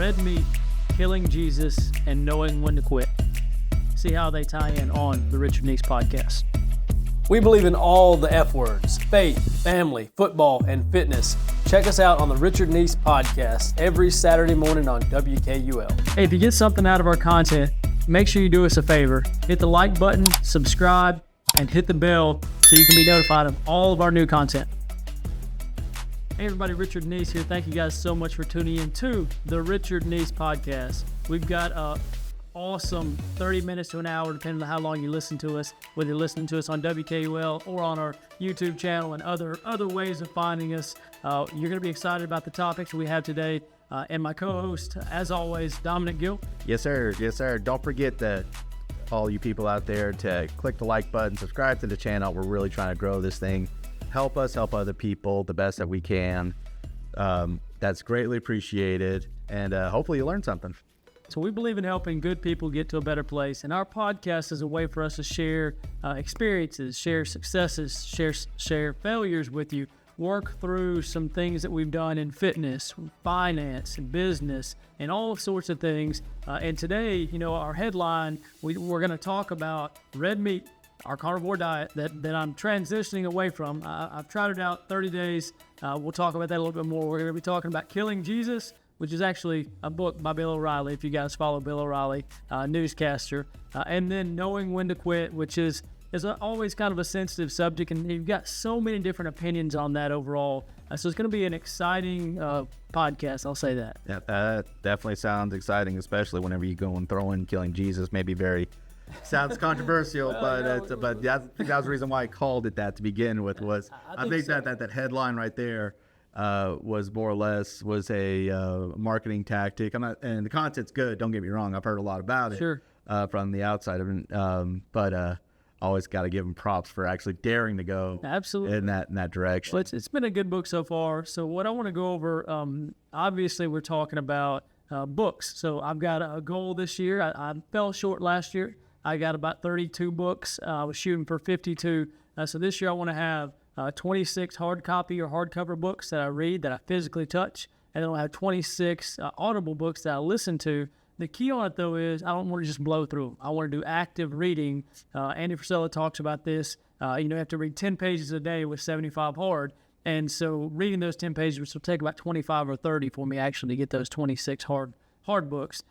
red meat, killing Jesus, and knowing when to quit. See how they tie in on the Richard Neese Podcast. We believe in all the F words: faith, family, football, and fitness. Check us out on the Richard Neese Podcast every Saturday morning on WKUL. Hey, if you get something out of our content, make sure you do us a favor. Hit the like button, subscribe, and hit the bell so you can be notified of all of our new content. Hey everybody, Richard Neese here. Thank you guys so much for tuning in to the Richard Neese Podcast. We've got a awesome 30 minutes to an hour, depending on how long you listen to us, whether you're listening to us on WKUL or on our YouTube channel and other ways of finding us. You're going to be excited about the topics we have today. And my co-host, as always, Dominic Gill. Yes, sir. Yes, sir. Don't forget that all you people out there to click the like button, subscribe to the channel. We're really trying to grow this thing. Help us help other people the best that we can. That's greatly appreciated. And hopefully you learn something. So we believe in helping good people get to a better place, and our podcast is a way for us to share experiences, share successes, share failures with you, work through some things that we've done in fitness, finance, and business, and all sorts of things. And today, our headline, we're going to talk about red meat, our carnivore diet that I'm transitioning away from. I've tried it out 30 days. We'll talk about that a little bit more. We're going to be talking about killing Jesus, which is actually a book by Bill O'Reilly, if you guys follow Bill O'Reilly, newscaster. And then knowing when to quit, which is always kind of a sensitive subject, and you've got so many different opinions on that overall. So it's going to be an exciting podcast, I'll say that. Yeah, that definitely sounds exciting, especially whenever you go and throw in killing Jesus. Maybe sounds controversial, but I think that was the reason why I called it that to begin with. I think so. that headline right there was more or less a marketing tactic. And the content's good. Don't get me wrong. I've heard a lot about it. Sure. From the outside of it, but always got to give them props for actually daring to go absolutely in that direction. Well, it's been a good book so far. So what I want to go over, obviously we're talking about books. So I've got a goal this year. I fell short last year. I got about 32 books. I was shooting for 52. So this year I want to have 26 hard copy or hardcover books that I read, that I physically touch, and then I'll have 26 audible books that I listen to. The key on it, though, is I don't want to just blow through them. I want to do active reading. Andy Frisella talks about this. You have to read 10 pages a day with 75 hard. And so reading those 10 pages, which will take about 25 or 30 for me actually to get those 26 hard books,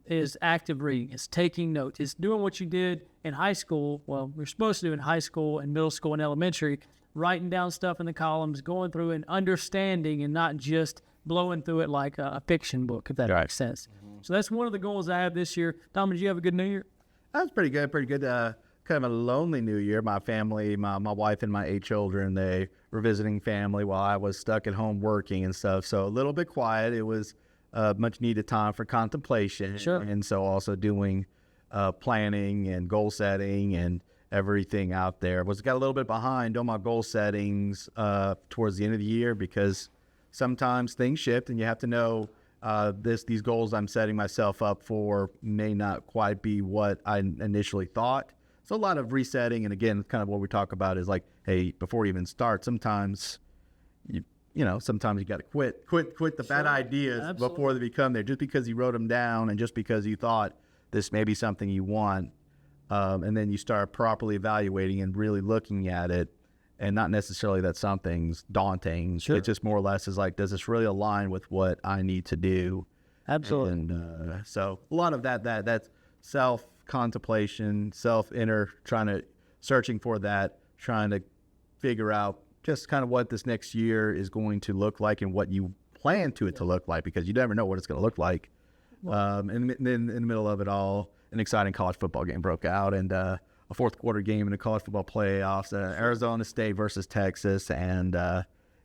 is active reading. It's taking notes. It's doing what you did in high school. Well, we're supposed to do in high school and middle school and elementary, writing down stuff in the columns, going through and understanding, and not just blowing through it like a fiction book, if that makes sense. Mm-hmm. So that's one of the goals I have this year. Tom, did you have a good New Year? That was pretty good. Kind of a lonely New Year. My family, my wife and my 8 children, they were visiting family while I was stuck at home working and stuff. So a little bit quiet. It was much needed time for contemplation. Sure. And so also doing planning and goal setting and everything out there. Got a little bit behind on my goal settings towards the end of the year, because sometimes things shift and you have to know these goals I'm setting myself up for may not quite be what I initially thought. So a lot of resetting, and again, kind of what we talk about is like, hey, before you even start, sometimes sometimes you got to quit the bad ideas. Absolutely. Before they become there. Just because you wrote them down and just because you thought this may be something you want, and then you start properly evaluating and really looking at it, and not necessarily that something's daunting. Sure. It just more or less is like, does this really align with what I need to do? Absolutely. And so a lot of that's self-contemplation, searching for that, trying to figure out just kind of what this next year is going to look like and what you plan to look like, because you never know what it's going to look like. And then in the middle of it all, an exciting college football game broke out, and a fourth quarter game in the college football playoffs, Arizona State versus Texas, and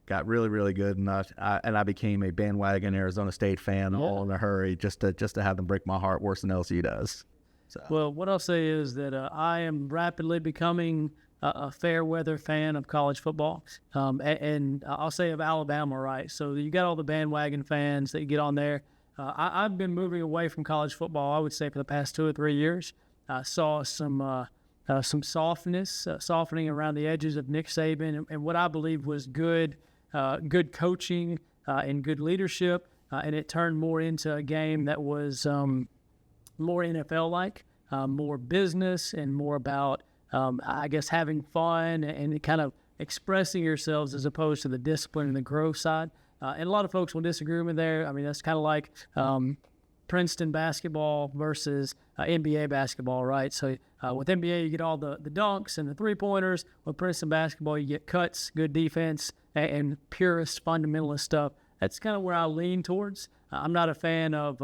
got really, really good. And I became a bandwagon Arizona State fan all in a hurry, just to have them break my heart worse than LSU does. So. Well, what I'll say is that I am rapidly becoming a fair weather fan of college football, and I'll say of Alabama, right? So you got all the bandwagon fans that you get on there. I've been moving away from college football, I would say, for the past 2 or 3 years. I saw some softening around the edges of Nick Saban, and what I believe was good coaching and good leadership. and it turned more into a game that was more NFL-like, more business, and more about, I guess, having fun and kind of expressing yourselves as opposed to the discipline and the growth side. And a lot of folks will disagree with me there. I mean, that's kind of like Princeton basketball versus NBA basketball, right? So with NBA, you get all the dunks and the three-pointers. With Princeton basketball, you get cuts, good defense, and purist fundamentalist stuff. That's kind of where I lean towards. I'm not a fan of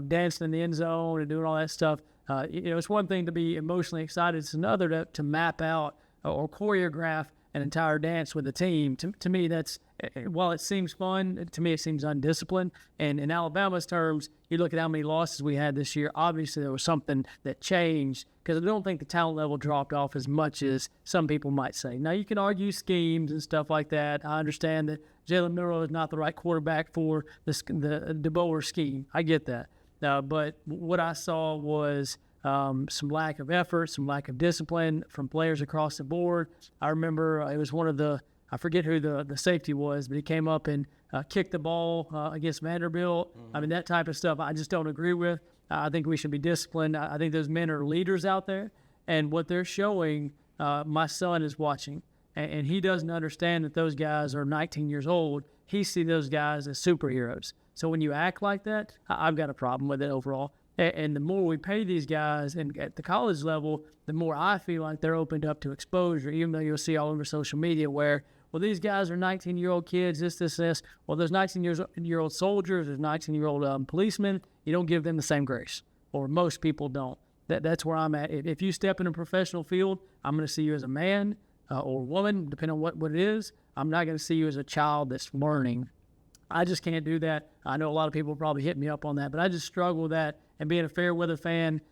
dancing in the end zone and doing all that stuff. It's one thing to be emotionally excited. It's another to map out or choreograph an entire dance with a team. To me, that's, while it seems fun, to me it seems undisciplined. And in Alabama's terms, you look at how many losses we had this year, obviously there was something that changed, because I don't think the talent level dropped off as much as some people might say. Now, you can argue schemes and stuff like that. I understand that Jalen Milroe is not the right quarterback for the DeBoer scheme. I get that. But what I saw was some lack of effort, some lack of discipline from players across the board. I remember it was one of I forget who the safety was, but he came up and kicked the ball against Vanderbilt. I mean, that type of stuff I just don't agree with. I think we should be disciplined. I think those men are leaders out there. And what they're showing, my son is watching, and he doesn't understand that those guys are 19 years old. He sees those guys as superheroes. So when you act like that, I've got a problem with it overall. And the more we pay these guys and at the college level, the more I feel like they're opened up to exposure, even though you'll see all over social media where, well, these guys are 19-year-old kids, this. Well, there's 19-year-old soldiers, there's 19-year-old policemen. You don't give them the same grace, or most people don't. That's where I'm at. If you step in a professional field, I'm going to see you as a man or woman, depending on what it is. I'm not going to see you as a child that's learning. I just can't do that. I know a lot of people probably hit me up on that, but I just struggle with that. And being a fair weather fan,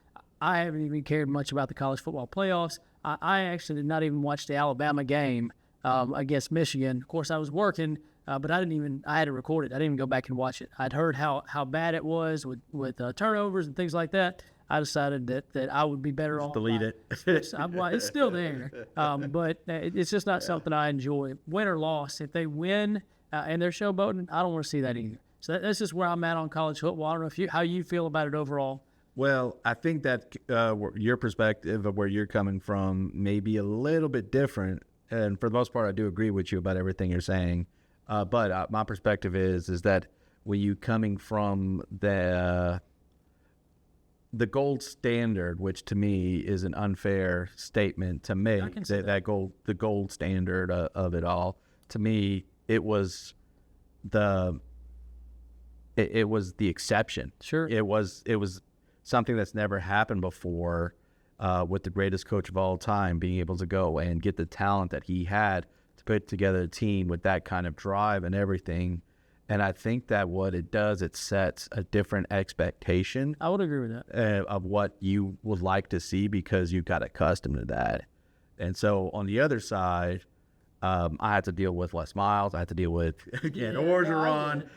I haven't even cared much about the college football playoffs. I actually did not even watch the Alabama game against Michigan. Of course, I was working, but I had to record it. I didn't even go back and watch it. I'd heard how bad it was with turnovers and things like that. I decided that I would be better off. Delete it. It's still there, but it's just not something I enjoy. Win or loss, if they win and they're showboating, I don't want to see that either. So that's just where I'm at on college football. I don't know how you feel about it overall. Well, I think that your perspective of where you're coming from may be a little bit different. And for the most part, I do agree with you about everything you're saying. But my perspective is that when you coming from the gold standard, which to me is an unfair statement to make, the gold standard of it all, to me, it was the exception. Sure. It was something that's never happened before with the greatest coach of all time being able to go and get the talent that he had to put together a team with that kind of drive and everything. And I think that what it does, it sets a different expectation. I would agree with that. Of what you would like to see, because you got accustomed to that. And so on the other side, I had to deal with Les Miles. I had to deal with, again, Orgeron,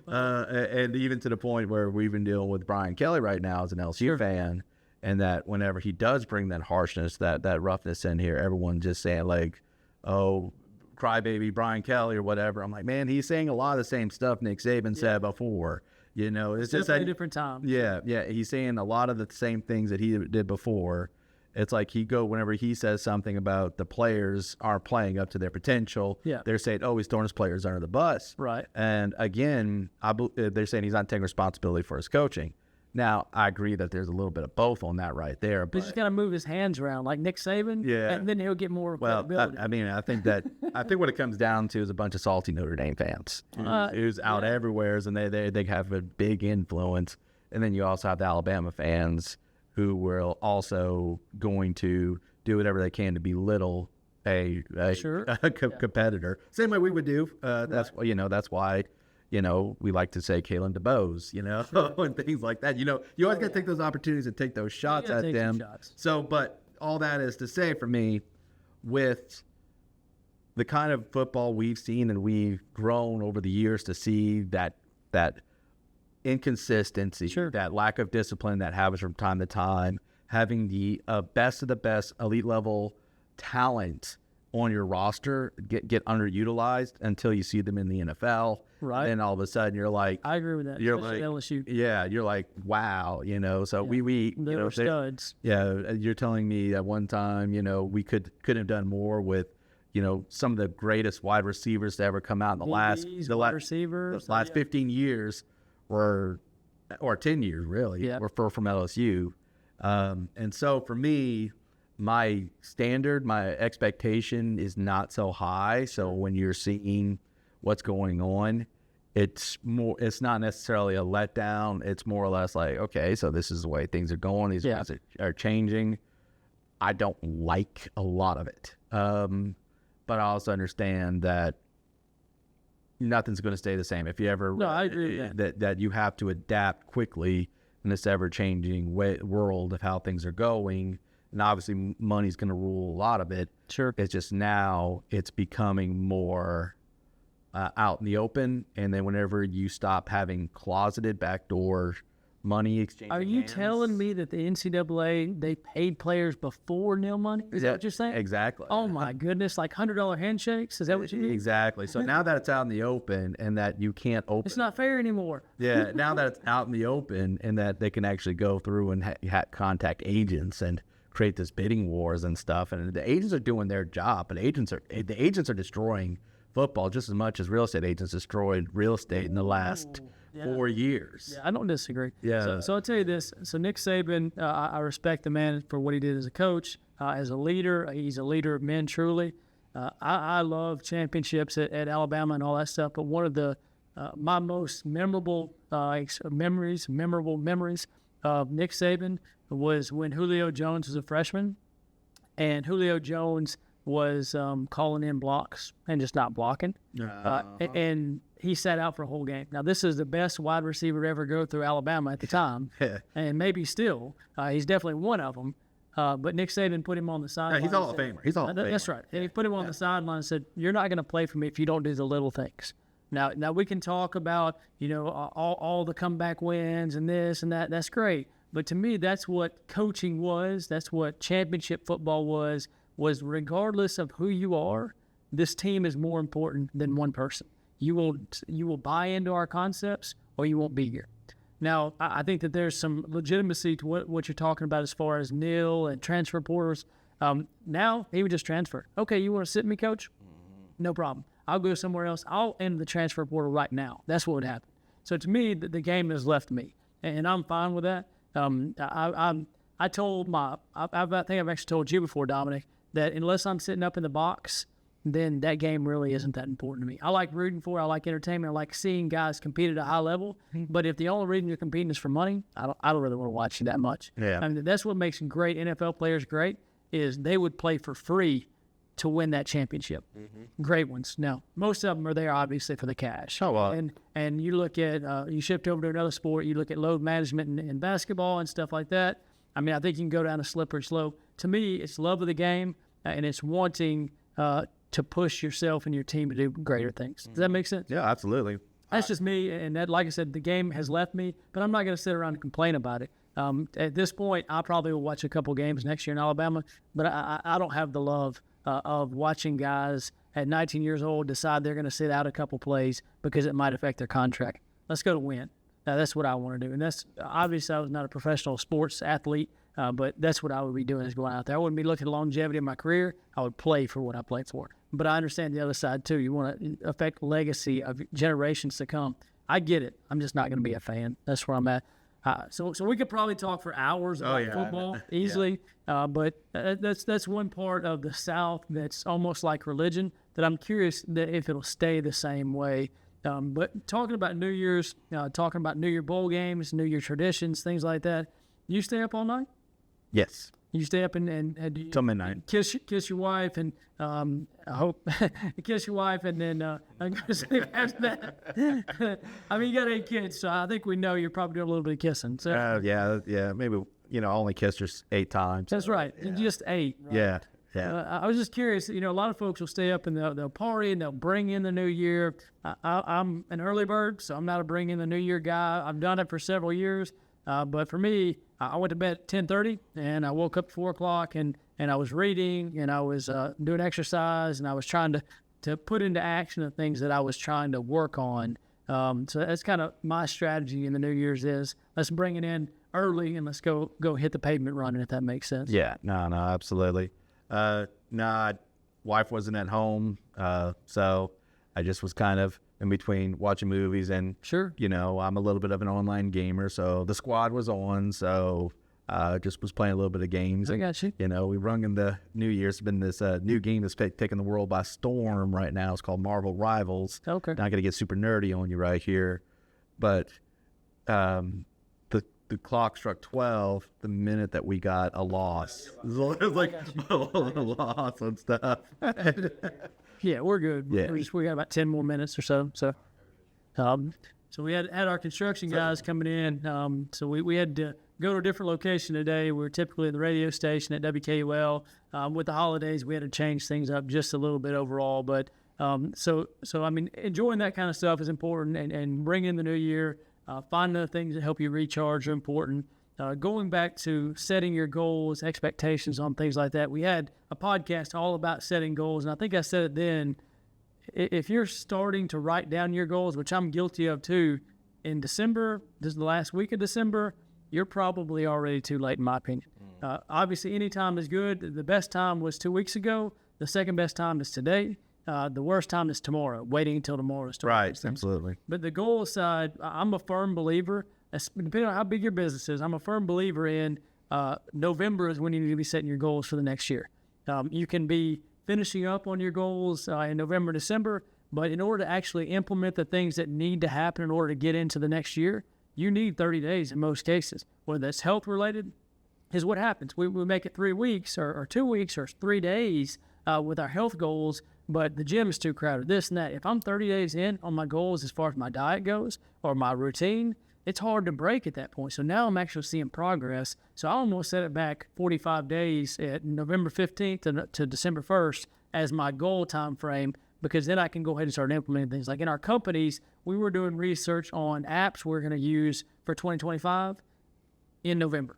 and even to the point where we've been dealing with Brian Kelly right now as an LSU fan, and that whenever he does bring that harshness, that roughness in here, everyone just saying like, oh, crybaby Brian Kelly or whatever. I'm like, man, he's saying a lot of the same stuff Nick Saban said before. It's just a different time. Yeah, he's saying a lot of the same things that he did before. It's like whenever he says something about the players aren't playing up to their potential, they're saying, oh, he's throwing his players under the bus. Right. And again, they're saying he's not taking responsibility for his coaching. Now, I agree that there's a little bit of both on that right there. But he's just got to move his hands around like Nick Saban, and then he'll get more credibility. I think what it comes down to is a bunch of salty Notre Dame fans who's out everywhere, and they have a big influence. And then you also have the Alabama fans who will also going to do whatever they can to belittle a competitor. Same way we would do. That's why we like to say Kalen DeBose, and things like that. You always got to take those opportunities and take those shots at them. So, but all that is to say for me, with the kind of football we've seen and we've grown over the years to see that inconsistency, that lack of discipline that happens from time to time, having the best of the best elite level talent on your roster get underutilized until you see them in the NFL. Right. And all of a sudden you're like, I agree with that. You're Especially like, LSU. yeah, you're like, wow, so we They were studs. yeah, you're telling me at one time, we couldn't have done more with, some of the greatest wide receivers to ever come out in the last 15 years or 10 years really were from LSU. And so for me, my standard, my expectation is not so high. So when you're seeing what's going on, it's not necessarily a letdown. It's more or less like, okay, so this is the way things are going. These things are changing. I don't like a lot of it. But I also understand that nothing's going to stay the same. If you ever, I agree with that you have to adapt quickly in this ever-changing world of how things are going. And obviously money's going to rule a lot of it. Sure. It's just now it's becoming more out in the open. And then whenever you stop having closeted backdoor money exchange. Are you telling me that the NCAA, they paid players before nil money? Is that what you're saying? Exactly. Oh my goodness, like $100 handshakes? Is that what you mean? Exactly. So now that it's out in the open and that you can't open. It's not fair anymore. Yeah, now that it's out in the open and that they can actually go through and contact agents and create this bidding wars and stuff. And the agents are doing their job, but the agents are destroying football just as much as real estate agents destroyed real estate in the last 4 years. Yeah, I don't disagree. Yeah. So I'll tell you this. So Nick Saban, I respect the man for what he did as a coach, as a leader. He's a leader of men, truly. I love championships at Alabama and all that stuff. But one of the my most memorable memories of Nick Saban was when Julio Jones was a freshman, and Julio Jones was calling in blocks and just not blocking. And he sat out for a whole game. Now, this is the best wide receiver to ever go through Alabama at the time, and maybe still. He's definitely one of them. But Nick Saban put him on the sideline. He's Hall of Famer. He's Hall of Famer. That's right. And he put him on the sideline and said, "You're not going to play for me if you don't do the little things." Now we can talk about, all the comeback wins and this and that. That's great. But to me, that's what coaching was. That's what championship football was regardless of who you are, this team is more important than one person. You will buy into our concepts or you won't be here. Now, I think that there's some legitimacy to what you're talking about as far as nil and transfer portals. Now, he would just transfer. Okay, you want to sit me, coach? No problem. I'll go somewhere else. I'll end the transfer portal right now. That's what would happen. So to me, the game has left me, and I'm fine with that. I think I've actually told you before, Dominic, that unless I'm sitting up in the box, then that game really isn't that important to me. I like rooting for, I like entertainment, I like seeing guys compete at a high level. But if the only reason you're competing is for money, I don't really want to watch you that much. Yeah. I mean, that's what makes great NFL players great, is they would play for free to win that championship. Great ones. Now, most of them are there obviously for the cash. Oh, well. And you look at, you shift over to another sport, you look at load management in basketball and stuff like that. I mean, I think you can go down a slippery slope. To me, it's love of the game, and it's wanting to push yourself and your team to do greater things. Does that make sense? Yeah, absolutely. That's just me, and that, like I said, the game has left me, but I'm not going to sit around and complain about it. At this point, I probably will watch a couple games next year in Alabama, but I don't have the love of watching guys at 19 years old decide they're going to sit out a couple plays because it might affect their contract. Let's go to win. Now, that's what I want to do. And that's obviously I was not a professional sports athlete, but that's what I would be doing, is going out there. I wouldn't be looking at longevity in my career. I would play for what I played for. But I understand the other side, too. You want to affect legacy of generations to come. I get it. I'm just not going to be a fan. That's where I'm at. So we could probably talk for hours about football easily, but that's one part of the South that's almost like religion that I'm curious that if it'll stay the same way. But talking about New Year's, talking about New Year bowl games, New Year traditions, things like that, you stay up all night? Yes. You stay up and do you Till midnight. Kiss your wife, and I hope kiss your wife, and then go to sleep after that. I mean, you got 8 kids, so I think we know you're probably doing a little bit of kissing. So Yeah. Maybe I only kissed her 8 times. that's right. Yeah. Just 8. Right? Yeah. I was just curious. A lot of folks will stay up and they'll party and they'll bring in the new year. I'm an early bird, so I'm not a bring in the new year guy. I've done it for several years, but for me, I went to bed at 10:30, and I woke up at 4 o'clock, and I was reading, and I was doing exercise, and I was trying to put into action the things that I was trying to work on. So that's kind of my strategy in the New Year's is let's bring it in early and let's go hit the pavement running, if that makes sense. Yeah, no, absolutely. Wife wasn't at home, so I just was kind of in between watching movies and, Sure. I'm a little bit of an online gamer, so the squad was on, so just was playing a little bit of games. I got you. We rung in the New Year's. It's been this new game that's taking the world by storm right now. It's called Marvel Rivals. Okay. Not going to get super nerdy on you right here, but the clock struck 12 the minute that we got a loss. It was like a loss and stuff. Yeah, we're good. Yeah. We got about 10 more minutes or so. So we had our construction guys coming in. So we had to go to a different location today. We were typically at the radio station at WKUL. With the holidays, we had to change things up just a little bit overall. But so I mean, enjoying that kind of stuff is important, and bringing in the new year, finding other things that help you recharge are important. Going back to setting your goals, expectations on things like that, we had a podcast all about setting goals, and I think I said it then. If you're starting to write down your goals, which I'm guilty of too, in December, this is the last week of December, you're probably already too late in my opinion. Obviously, any time is good. The best time was 2 weeks ago. The second best time is today. The worst time is tomorrow, waiting until tomorrow is tomorrow. Right, absolutely. But the goal side, I'm a firm believer, depending on how big your business is, I'm a firm believer in November is when you need to be setting your goals for the next year. You can be finishing up on your goals in November, December, but in order to actually implement the things that need to happen in order to get into the next year, you need 30 days in most cases. Whether that's health related, is what happens. We make it 3 weeks or 2 weeks or 3 days with our health goals, but the gym is too crowded, this and that. If I'm 30 days in on my goals as far as my diet goes or my routine, it's hard to break at that point. So now I'm actually seeing progress. So I almost set it back 45 days at November 15th to December 1st as my goal time frame, because then I can go ahead and start implementing things. Like in our companies, we were doing research on apps we're going to use for 2025 in November,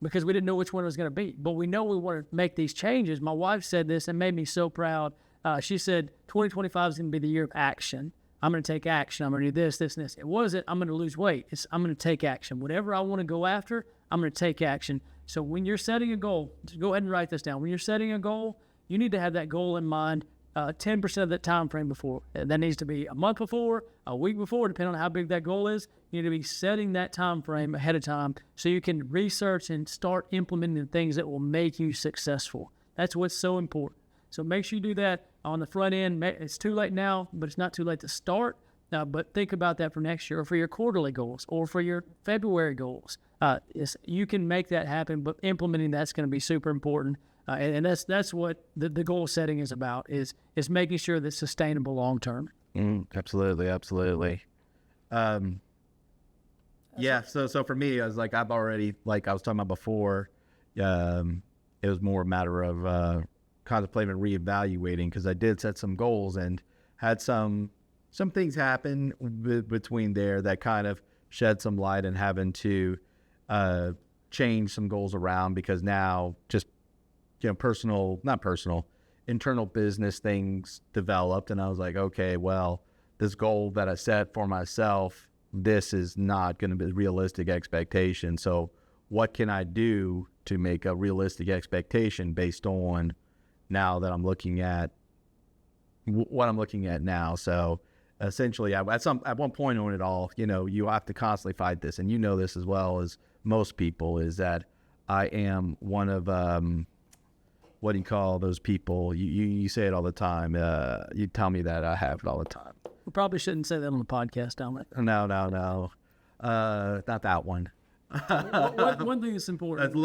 because we didn't know which one it was going to be. But we know we want to make these changes. My wife said this and made me so proud. She said 2025 is going to be the year of action. I'm going to take action. I'm going to do this, this, and this. It wasn't, I'm going to lose weight. It's, I'm going to take action. Whatever I want to go after, I'm going to take action. So when you're setting a goal, just go ahead and write this down. When you're setting a goal, you need to have that goal in mind 10% of that time frame before. That needs to be a month before, a week before, depending on how big that goal is. You need to be setting that time frame ahead of time so you can research and start implementing the things that will make you successful. That's what's so important. So make sure you do that on the front end. It's too late now, but it's not too late to start. But think about that for next year, or for your quarterly goals, or for your February goals. You can make that happen, but implementing that's going to be super important. And that's what the goal setting is about, is making sure that's sustainable long term. Absolutely. Yeah. So for me, I was like, I've already, like I was talking about before, it was more a matter of contemplating and reevaluating, because I did set some goals and had some things happen between there that kind of shed some light, and having to change some goals around, because now just, internal business things developed. And I was like, okay, well, this goal that I set for myself, this is not going to be a realistic expectation. So what can I do to make a realistic expectation based on now that I'm looking at what I'm looking at now? So essentially, at one point on it all, you have to constantly fight this, and this as well as most people, is that I am one of what do you call those people? You say it all the time. You tell me that I have it all the time. We probably shouldn't say that on the podcast, Dominic. No. Not that one. One thing that's important.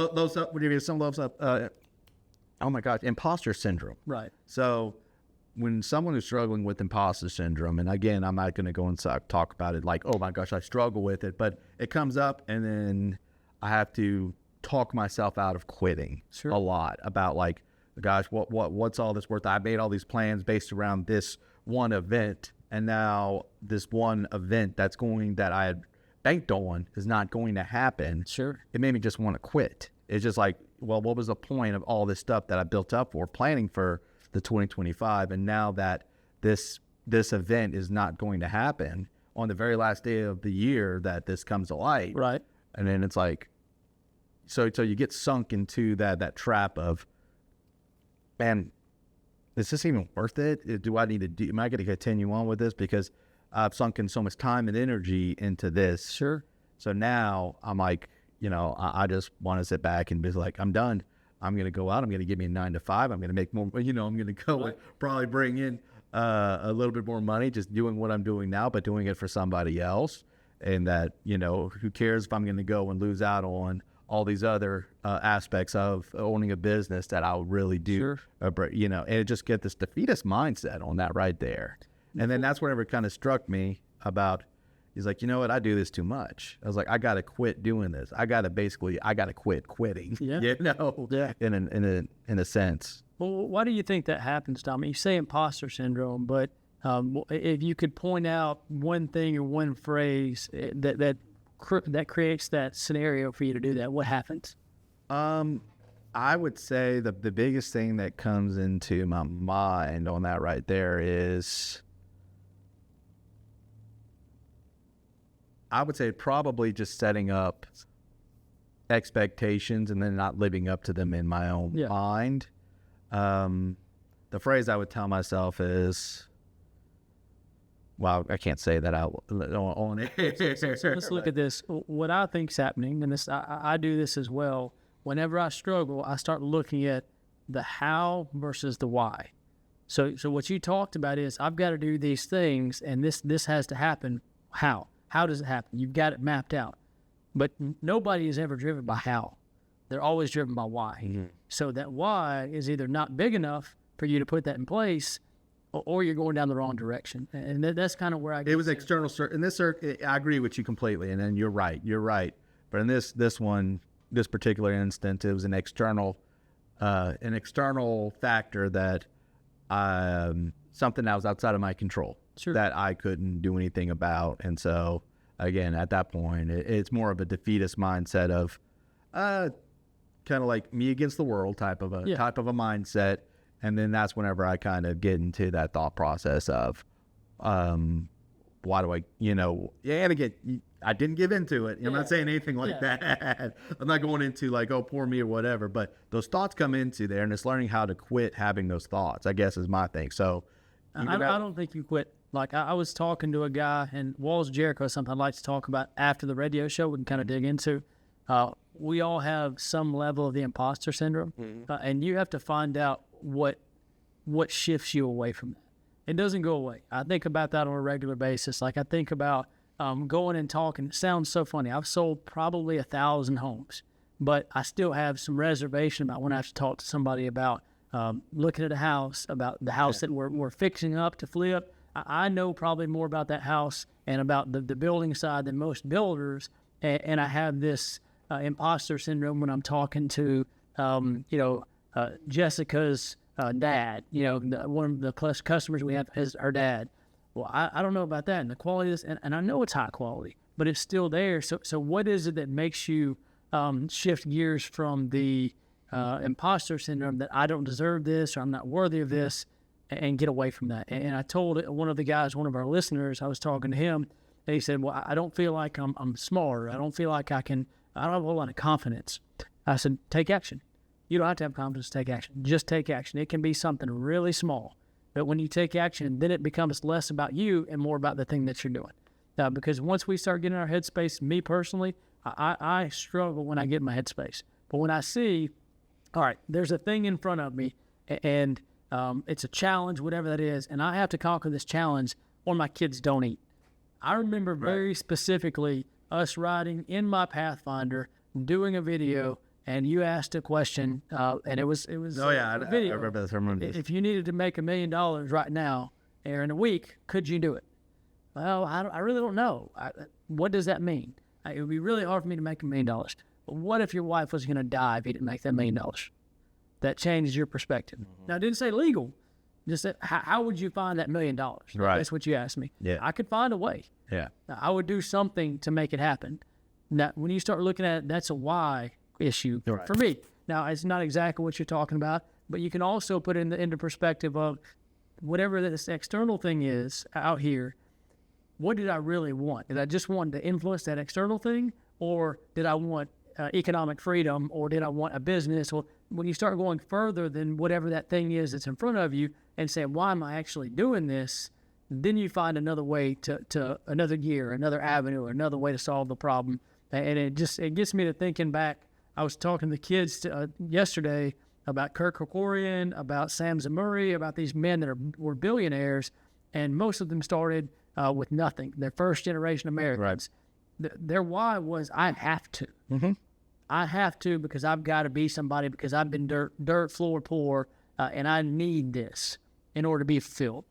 Oh my gosh, imposter syndrome. Right. So when someone is struggling with imposter syndrome, and again, I'm not going to go and talk about it like, oh my gosh, I struggle with it, but it comes up, and then I have to talk myself out of quitting. Sure. A lot about, like, gosh, what's all this worth? I made all these plans based around this one event, and now this one event that I had banked on is not going to happen, Sure. it made me just want to quit. It's just like, well, what was the point of all this stuff that I built up for planning for the 2025? And now that this event is not going to happen on the very last day of the year that this comes to light. Right. And then it's like, so you get sunk into that trap of, man, is this even worth it? Do I need to am I going to continue on with this? Because I've sunk in so much time and energy into this. Sure. So now I'm like, I just want to sit back and be like, I'm done. I'm going to go out. I'm going to give me a 9 to 5. I'm going to make more, I'm going to go and probably bring in a little bit more money, just doing what I'm doing now, but doing it for somebody else. And that, who cares if I'm going to go and lose out on all these other aspects of owning a business that I'll really do. Sure. And it just get this defeatist mindset on that right there. And then that's whenever it kind of struck me about, he's like, you know what, I do this too much. I was like, I got to quit doing this. I got to quit quitting. Yeah. Yeah. In a sense. Well, why do you think that happens, Tom? You say imposter syndrome, but if you could point out one thing or one phrase that creates that scenario for you to do that, what happens? I would say the biggest thing that comes into my mind on that right there is, I would say probably just setting up expectations and then not living up to them in my own mind. The phrase I would tell myself is, well, I can't say that out on it. Let's look at this. What I think's happening, and this I do this as well. Whenever I struggle, I start looking at the how versus the why. So what you talked about is, I've got to do these things, and this has to happen. How? How does it happen? You've got it mapped out. But nobody is ever driven by how. They're always driven by why. Mm-hmm. So that why is either not big enough for you to put that in place, or you're going down the wrong direction. And that's kind of where I get it was external. In this circuit, I agree with you completely. And then you're right. But in this particular instance, it was an external factor that something that was outside of my control. Sure. That I couldn't do anything about. And so, again, at that point, it's more of a defeatist mindset of kind of like me against the world type of a mindset. And then that's whenever I kind of get into that thought process of why do I, and again, I didn't give into it. I'm not saying anything like that. I'm not going into like, oh, poor me or whatever. But those thoughts come into there, and it's learning how to quit having those thoughts, I guess, is my thing. So I don't think you quit. Like I was talking to a guy, and Walls Jericho is something I'd like to talk about after the radio show. We can kind of dig into. We all have some level of the imposter syndrome, and you have to find out what shifts you away from that. It doesn't go away. I think about that on a regular basis. Like I think about going and talking. It sounds so funny. I've sold probably 1,000 homes, but I still have some reservation about when I have to talk to somebody about looking at a house, about the house that we're fixing up to flip. I know probably more about that house and about the building side than most builders, and I have this imposter syndrome when I'm talking to, Jessica's dad. One of the customers we have is her dad. Well, I don't know about that, and the quality of this, and I know it's high quality, but it's still there. So what is it that makes you shift gears from the imposter syndrome that I don't deserve this or I'm not worthy of this, and get away from that? And I told one of the guys, one of our listeners, I was talking to him, and he said, well, I don't feel like I'm smart. I don't feel like I don't have a whole lot of confidence. I said, take action. You don't have to have confidence to take action. Just take action. It can be something really small. But when you take action, then it becomes less about you and more about the thing that you're doing. Because once we start getting our headspace, me personally, I struggle when I get in my headspace. But when I see, all right, there's a thing in front of me, and it's a challenge, whatever that is, and I have to conquer this challenge, or my kids don't eat. I remember very specifically us riding in my Pathfinder, doing a video, and you asked a question, and it was I remember this. If you needed to make $1 million right now, or in a week, could you do it? Well, I really don't know. What does that mean? It would be really hard for me to make $1 million. But what if your wife was going to die if you didn't make that $1 million? That changes your perspective. Now, I didn't say legal, Just how would you find that $1 million? Right. That's what you asked me. Yeah. I could find a way. Yeah. I would do something to make it happen. Now, when you start looking at it, that's a why issue for me. Now, it's not exactly what you're talking about, but you can also put it into perspective of whatever this external thing is out here. What did I really want? Did I just want to influence that external thing, or did I want economic freedom, or did I want a business? Or when you start going further than whatever that thing is that's in front of you and saying, why am I actually doing this? Then you find another way to another gear, another avenue, another way to solve the problem. And it gets me to thinking back. I was talking to the kids yesterday about Kirk Kerkorian, about Sam Zamuri, about these men that were billionaires, and most of them started with nothing. They're first generation Americans. Right. Their why was, I have to. Mm-hmm. I have to because I've got to be somebody, because I've been dirt floor poor, and I need this in order to be fulfilled.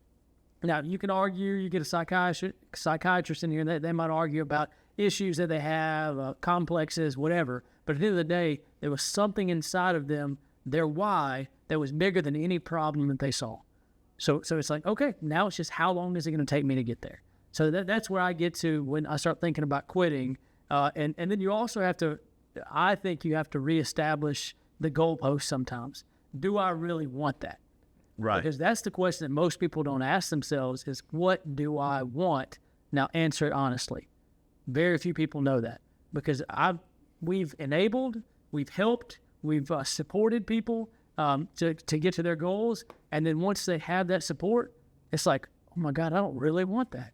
Now, you can argue, you get a psychiatrist in here, and they might argue about issues that they have, complexes, whatever. But at the end of the day, there was something inside of them, their why, that was bigger than any problem that they saw. So it's like, okay, now it's just how long is it going to take me to get there? So that's where I get to when I start thinking about quitting. And then you also have to, I think you have to reestablish the goalpost sometimes. Do I really want that? Right. Because that's the question that most people don't ask themselves is, what do I want? Now answer it honestly. Very few people know that, because we've enabled, we've helped, we've supported people to get to their goals. And then once they have that support, it's like, oh my God, I don't really want that.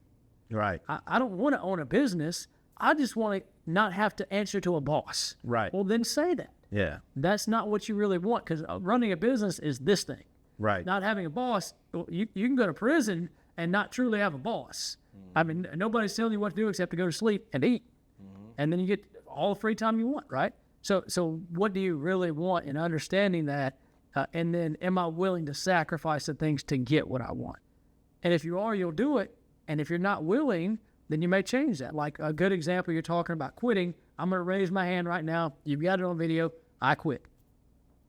Right. I don't want to own a business. I just want to not have to answer to a boss. Right. Well, then say that. Yeah. That's not what you really want, because running a business is this thing. Right. Not having a boss, you can go to prison and not truly have a boss. Mm-hmm. I mean, nobody's telling you what to do except to go to sleep and eat. Mm-hmm. And then you get all the free time you want, right? So what do you really want, in understanding that? And then am I willing to sacrifice the things to get what I want? And if you are, you'll do it. And if you're not willing, then you may change that. Like a good example, you're talking about quitting. I'm going to raise my hand right now. You've got it on video. I quit.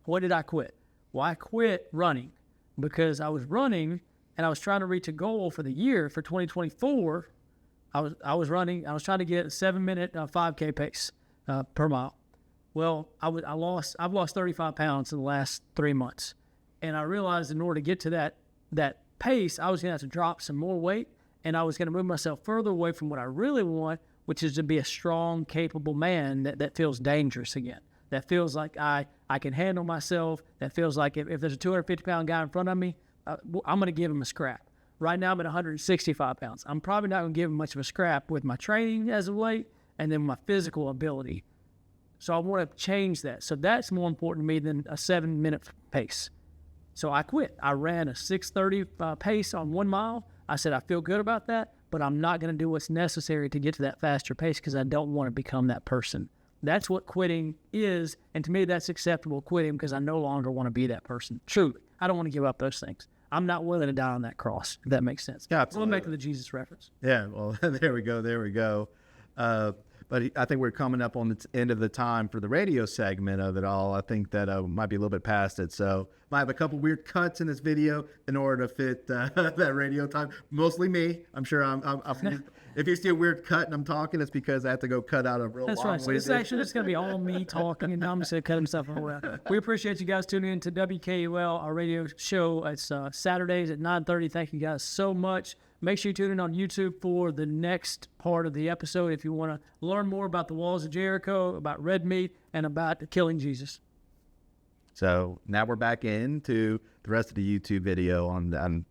What did I quit? Well, I quit running because I was running and I was trying to reach a goal for the year for 2024. I was running. I was trying to get a 7-minute 5K pace per mile. Well, I've lost 35 pounds in the last 3 months, and I realized in order to get to that pace, I was going to have to drop some more weight, and I was going to move myself further away from what I really want, which is to be a strong, capable man that feels dangerous again. That feels like I can handle myself. That feels like if there's a 250-pound guy in front of me, I'm going to give him a scrap. Right now I'm at 165 pounds. I'm probably not going to give him much of a scrap with my training as of late and then my physical ability. So I want to change that. So that's more important to me than a 7-minute pace. So I quit. I ran a 6:30 pace on 1 mile. I said I feel good about that, but I'm not going to do what's necessary to get to that faster pace because I don't want to become that person. That's what quitting is, and to me that's acceptable, quitting, because I no longer want to be that person. Truly, I don't want to give up those things. I'm not willing to die on that cross, if that makes sense. Yeah, absolutely. We'll make the Jesus reference. Yeah, well, there we go. But I think we're coming up on the end of the time for the radio segment of it all. I think that might be a little bit past it. So might have a couple weird cuts in this video in order to fit that radio time. Mostly me. I'm sure I'm if you see a weird cut and I'm talking, it's because I have to go cut out a real That's long right. So it's actually just going to be all me talking, and I'm just going to cut himself away. We appreciate you guys tuning in to WKUL, our radio show. It's Saturdays at 9:30. Thank you guys so much. Make sure you tune in on YouTube for the next part of the episode if you want to learn more about the walls of Jericho, about red meat, and about killing Jesus. So now we're back into the rest of the YouTube video on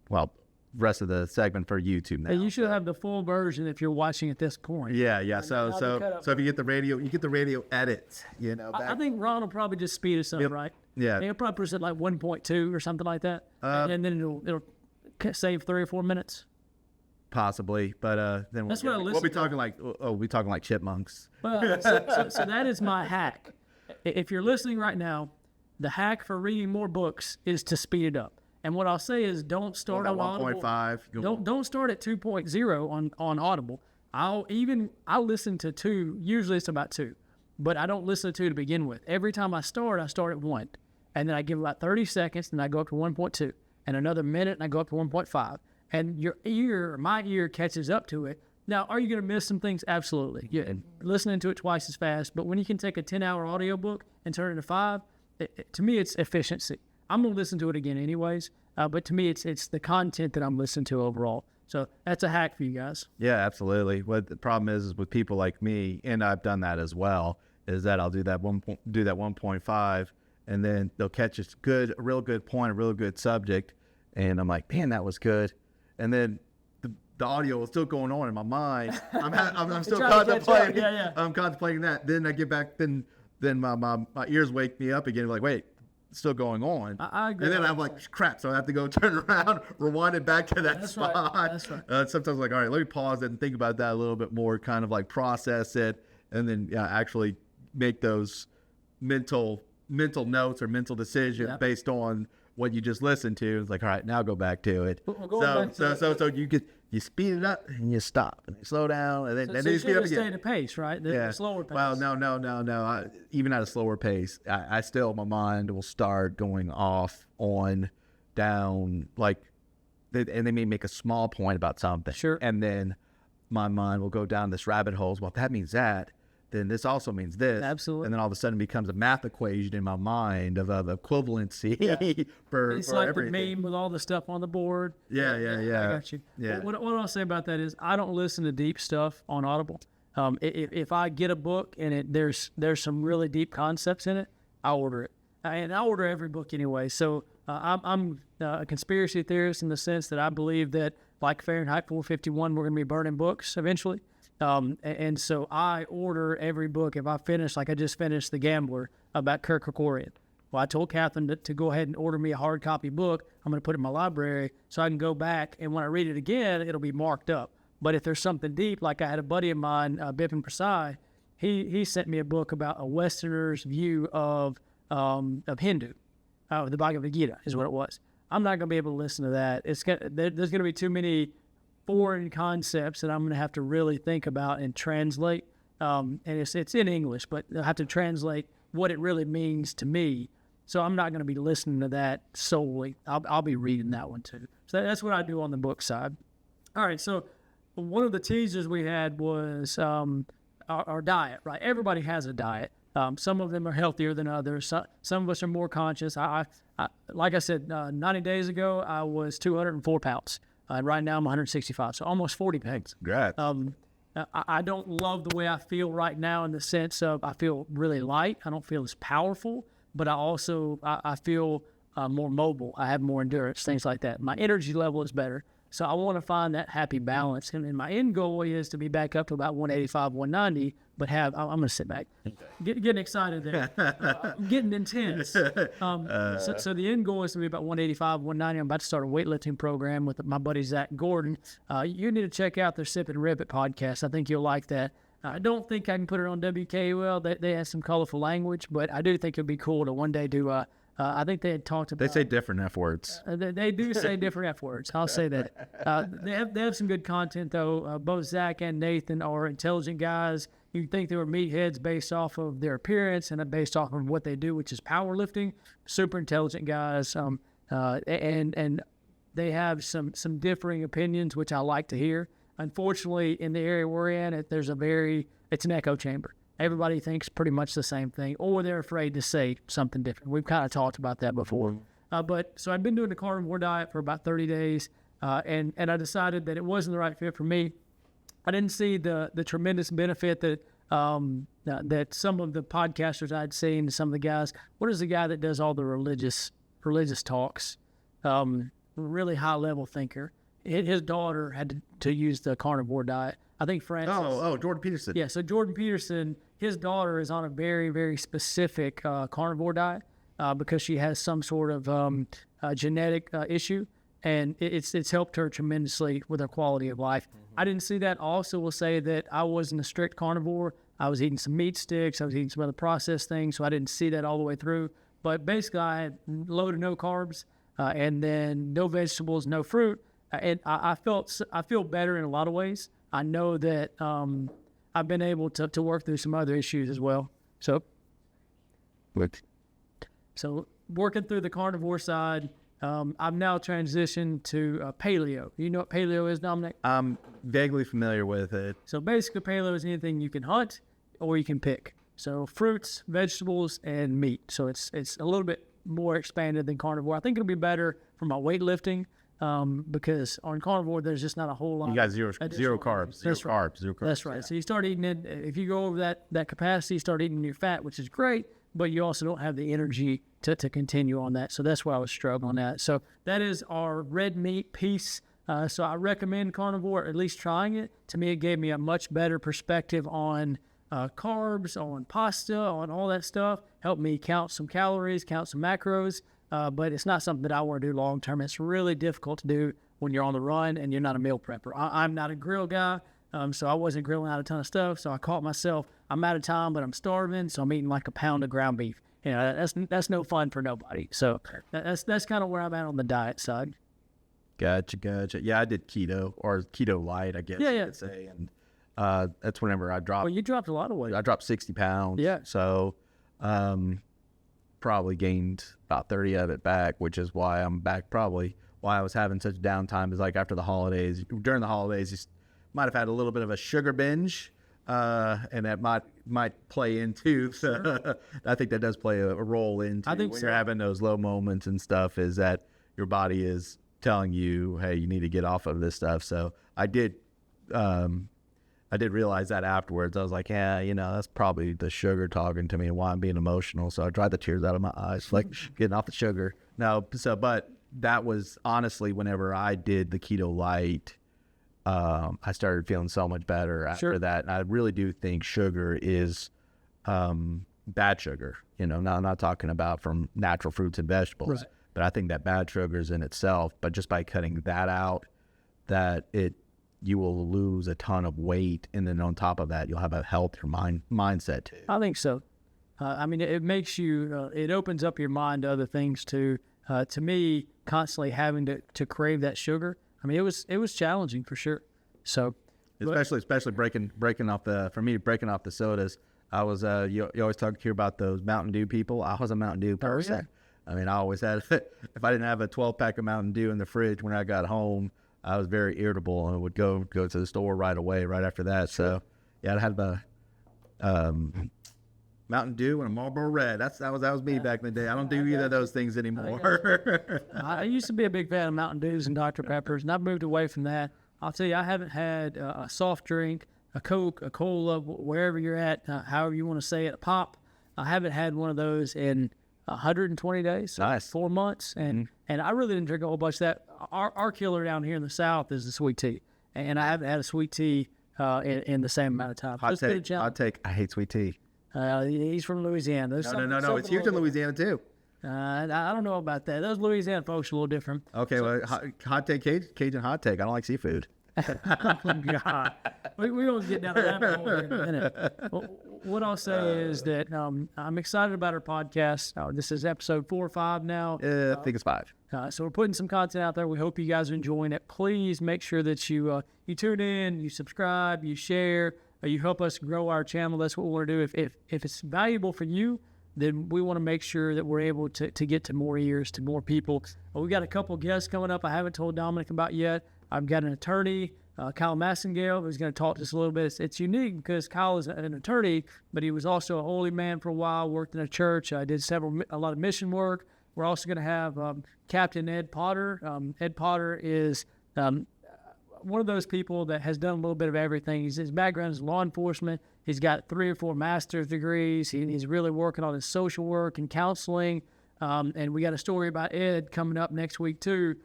rest of the segment for YouTube now. And you should have the full version if you're watching at this point. Yeah. So if you get the radio edit, I think Ron will probably just speed us up, right? Yeah. He'll probably put it like 1.2 or something like that, and then it'll save 3 or 4 minutes. Possibly, but then we'll be talking like chipmunks. Well, so that is my hack. If you're listening right now, the hack for reading more books is to speed it up. And what I'll say is, don't start on Audible. 1.5. Don't start at 2.0 on Audible. I'll listen to 2. Usually it's about 2, but I don't listen to 2 to begin with. Every time I start at 1, and then I give about 30 seconds, and I go up to 1.2. and another minute, and I go up to 1.5. And my ear catches up to it. Now, are you going to miss some things? Absolutely. Yeah, listening to it twice as fast. But when you can take a 10-hour audiobook and turn it into 5, to me, it's efficiency. I'm going to listen to it again anyways. But to me, it's the content that I'm listening to overall. So that's a hack for you guys. Yeah, absolutely. What the problem is with people like me, and I've done that as well, is that I'll do that 1.5, and then they'll catch a real good point, a real good subject, and I'm like, man, that was good. And then the audio is still going on in my mind. I'm still contemplating. Yeah. I'm contemplating that. Then I get back. Then my ears wake me up again. Like, wait, it's still going on. I agree. And then I'm like, crap. So I have to go turn around, rewind it back to that spot. Right. That's right. Sometimes I'm like, all right, let me pause it and think about that a little bit more. Kind of like process it, and then actually make those mental notes or mental decisions based on what you just listened to. It's like, all right, now go back to it. So you speed it up and you stop and you slow down and then you speed up again. Stay at a pace, right? The slower pace. Well, no. Even at a slower pace, I still, my mind will start going off on down, like, and they may make a small point about something. Sure. And then my mind will go down this rabbit hole. Well, if that means that, then this also means this. Absolutely. And then all of a sudden it becomes a math equation in my mind of equivalency for it's like everything. The meme with all the stuff on the board. Yeah. I got you. Yeah. What I'll say about that is I don't listen to deep stuff on Audible. If I get a book and there's some really deep concepts in it, I'll order it. And I order every book anyway. So I'm a conspiracy theorist in the sense that I believe that, like Fahrenheit 451, we're going to be burning books eventually. And so I order every book. If I finish, like I just finished The Gambler about Kirk Kerkorian. Well, I told Catherine to go ahead and order me a hard copy book. I'm going to put it in my library so I can go back, and when I read it again, it'll be marked up. But if there's something deep, like I had a buddy of mine, Bipin Prasad, he sent me a book about a Westerner's view of Hindu. The Bhagavad Gita is what it was. I'm not going to be able to listen to that. There's going to be too many foreign concepts that I'm going to have to really think about and translate. And it's in English, but I have to translate what it really means to me. So I'm not going to be listening to that solely. I'll be reading that one too. So that's what I do on the book side. All right. So one of the teasers we had was our diet, right? Everybody has a diet. Some of them are healthier than others. Some of us are more conscious. I like I said, 90 days ago, I was 204 pounds. Right now I'm 165, so almost 40 pounds. Congrats. I don't love the way I feel right now in the sense of I feel really light. I don't feel as powerful, but I feel more mobile. I have more endurance, things like that. My energy level is better. So I want to find that happy balance. And my end goal is to be back up to about 185, 190, but I'm going to sit back. Getting excited there. I'm getting intense. So the end goal is to be about 185, 190. I'm about to start a weightlifting program with my buddy Zach Gordon. You need to check out their Sip and Rip It podcast. I think you'll like that. I don't think I can put it on WKUL. They have some colorful language, but I do think it'd be cool to one day do I think they had talked about. They say different F words. They do say different F words. I'll say that. They have some good content though. Both Zach and Nathan are intelligent guys. You'd think they were meatheads based off of their appearance and based off of what they do, which is powerlifting. Super intelligent guys. And they have some differing opinions, which I like to hear. Unfortunately, in the area we're in, it's an echo chamber. Everybody thinks pretty much the same thing, or they're afraid to say something different. We've kind of talked about that before. So I've been doing the carnivore diet for about 30 days, and I decided that it wasn't the right fit for me. I didn't see the tremendous benefit that some of the podcasters I'd seen, some of the guys. What is the guy that does all the religious talks? Really high level thinker. His daughter had to use the carnivore diet. I think Francis. Jordan Peterson. Yeah, so Jordan Peterson, his daughter is on a very, very specific carnivore diet because she has some sort of genetic issue, and it's helped her tremendously with her quality of life. Mm-hmm. I didn't see that. Also will say that I wasn't a strict carnivore. I was eating some meat sticks. I was eating some other processed things, so I didn't see that all the way through. But basically, I had low to no carbs, and then no vegetables, no fruit, and I feel better in a lot of ways. I know that I've been able to work through some other issues as well. So working through the carnivore side, I've now transitioned to paleo. You know what paleo is, Dominic? I'm vaguely familiar with it. So basically, paleo is anything you can hunt or you can pick. So fruits, vegetables, and meat. So it's a little bit more expanded than carnivore. I think it'll be better for my weightlifting because on carnivore, there's just not a whole lot. You got zero carbs. That's right. That's right. Yeah. So you start eating it. If you go over that capacity, you start eating your fat, which is great, but you also don't have the energy to continue on that. So that's why I was struggling on that. So that is our red meat piece. So I recommend carnivore, at least trying it. To me, it gave me a much better perspective on carbs, on pasta, on all that stuff. Helped me count some calories, count some macros. But it's not something that I want to do long term. It's really difficult to do when you're on the run and you're not a meal prepper. I'm not a grill guy, so I wasn't grilling out a ton of stuff. So I caught myself, I'm out of time, but I'm starving, so I'm eating like a pound of ground beef. You know, that's no fun for nobody. So that's kind of where I'm at on the diet side. Gotcha. Yeah, I did keto or keto light, I guess you could say. And that's whenever I dropped. Well, you dropped a lot of weight. I dropped 60 pounds. Yeah. So probably gained about 30 of it back, which is why I'm back. Probably why I was having such downtime is like after the holidays. During the holidays, you might have had a little bit of a sugar binge. And that might play into. Sure. I think that does play a role into. I think when so. You're having those low moments and stuff. Is that your body is telling you, hey, you need to get off of this stuff. So I did realize that afterwards. I was like, yeah, that's probably the sugar talking to me and why I'm being emotional. So I dried the tears out of my eyes, like getting off the sugar. But that was honestly whenever I did the keto light. I started feeling so much better after that. And I really do think sugar is bad sugar. Now I'm not talking about from natural fruits and vegetables, but I think that bad sugar is in itself. But just by cutting that out, you will lose a ton of weight. And then on top of that, you'll have a healthier mindset too. I think so. It makes you, it opens up your mind to other things too. To me, constantly having to crave that sugar. It was challenging for sure. So, especially breaking off the sodas. I was you always hear about those Mountain Dew people. I was a Mountain Dew person. I always had if I didn't have a 12-pack of Mountain Dew in the fridge when I got home, I was very irritable and would go to the store right after that. So yeah, I had the Mountain Dew and a Marlboro Red. That was me back in the day. I don't do either of those things anymore. I used to be a big fan of Mountain Dews and Dr. Peppers, and I've moved away from that. I'll tell you, I haven't had a soft drink, a Coke, a cola, wherever you're at, however you want to say it, a pop. I haven't had one of those in 120 days, so nice. 4 months, and I really didn't drink a whole bunch of that. Our killer down here in the South is the sweet tea, and I haven't had a sweet tea in the same amount of time. Hot take. I hate sweet tea. He's from Louisiana. No. It's huge in Louisiana too. I don't know about that. Those Louisiana folks are a little different. Okay, hot take, Cajun hot take. I don't like seafood. Oh, God. We won't get down to that hole in a minute. Well, what I'll say is that I'm excited about our podcast. This is episode 4 or 5 now. I think it's 5. So we're putting some content out there. We hope you guys are enjoying it. Please make sure that you tune in, you subscribe, you share, you help us grow our channel. That's what we want to do. If it's valuable for you, then we want to make sure that we're able to get to more ears, to more people. We got a couple guests coming up I haven't told Dominic about yet. I've got an attorney, Kyle Massengale, who's going to talk to us a little bit. It's unique because Kyle is an attorney, but he was also a holy man for a while, worked in a church, did a lot of mission work. We're also going to have Captain Ed Potter. Ed Potter is one of those people that has done a little bit of everything. His background is law enforcement. He's got 3 or 4 master's degrees. He's really working on his social work and counseling. And we got a story about Ed coming up next week too.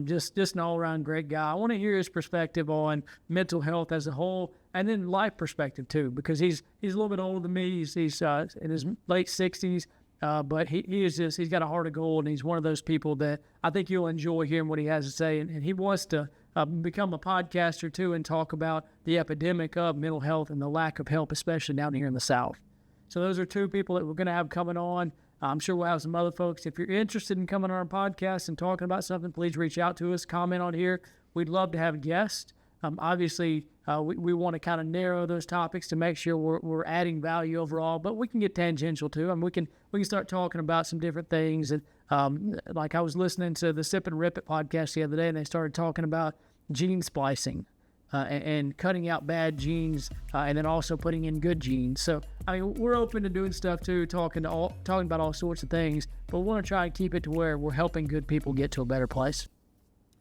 Just an all-around great guy. I want to hear his perspective on mental health as a whole, and then life perspective too, because he's a little bit older than me. He's in his late 60s, but he's got a heart of gold, and he's one of those people that I think you'll enjoy hearing what he has to say. And he wants to become a podcaster too and talk about the epidemic of mental health and the lack of help, especially down here in the South. So those are 2 people that we're going to have coming on. I'm sure we'll have some other folks. If you're interested in coming on our podcast and talking about something, please reach out to us, comment on here. We'd love to have a guest. Obviously, we want to kind of narrow those topics to make sure we're adding value overall, but we can get tangential too. I mean, we can start talking about some different things. And like I was listening to the Sip and Rip It podcast the other day, and they started talking about gene splicing and cutting out bad genes, and then also putting in good genes. So, I mean, we're open to doing stuff too, talking about all sorts of things, but we want to try and keep it to where we're helping good people get to a better place.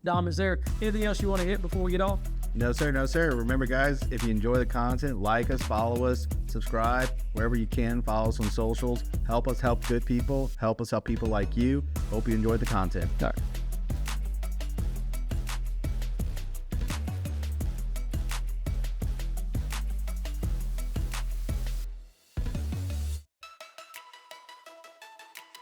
Dom, is there anything else you want to hit before we get off? No, sir. No, sir. Remember, guys, if you enjoy the content, like us, follow us, subscribe wherever you can. Follow us on socials. Help us help good people. Help us help people like you. Hope you enjoyed the content. All right.